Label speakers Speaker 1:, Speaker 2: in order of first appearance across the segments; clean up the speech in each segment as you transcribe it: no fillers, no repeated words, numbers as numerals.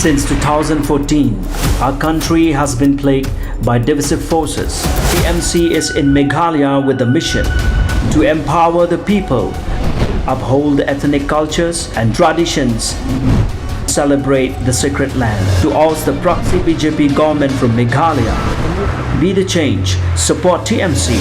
Speaker 1: Since 2014, our country has been plagued by divisive forces. TMC is in Meghalaya with a mission to empower the people, uphold ethnic cultures and traditions, celebrate the sacred land. To oust the proxy BJP government from Meghalaya, be the change, support TMC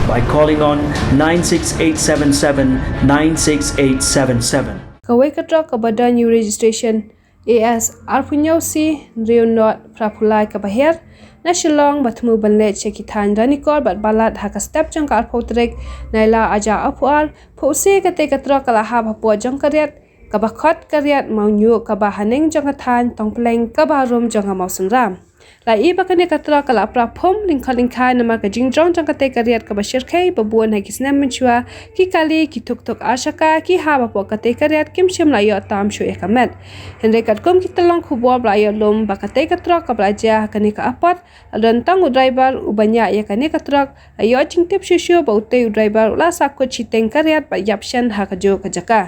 Speaker 1: by calling on 96877 96877.
Speaker 2: Kawai ka trok ka bada new registration AS Arpunyo si Rio Not Prapulai ka bahir na Shillong batmu banle chekitan danikor bat balat haka step jang ka alpotrek naila aja apual pose ka te ka trok kala ha hapoh jang karyat ka bakhot karyat Mawñiuh ka bahaneng jang than tongpleng ka harum jang Mawsynram la iba kane ka trok kala pra Phum lyngkhot lyngkhai namar ka jingjong jang ka te karyat ka bashirkhai babuan ha kisnam menchua ki kali ki tuk ashaka ki ha hapoh ka te karyat kim shim la yo tam shu ekamet henre kat kom ki talong khubor bla yo lom ba ka te ka trok ka blaja kane ka apat dan tang driver ubanya ya kane ka trok ayo chingtip shu ba utai driver la sakko chiteng karyat ba yapshan ha ka jo ka jaka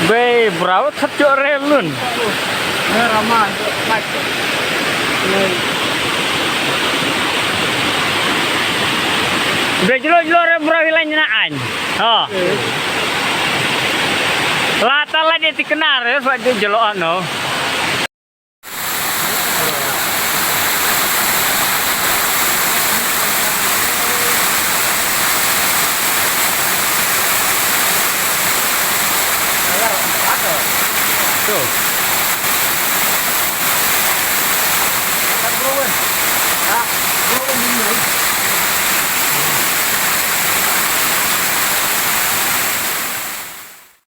Speaker 3: Về brau thắt chỗ rem luôn.
Speaker 4: Ramai, baik.
Speaker 3: Udah jelo rem brau hilang nyenaan. Oh. Lata lah dia dikenar ya, sebab dia jeloan no.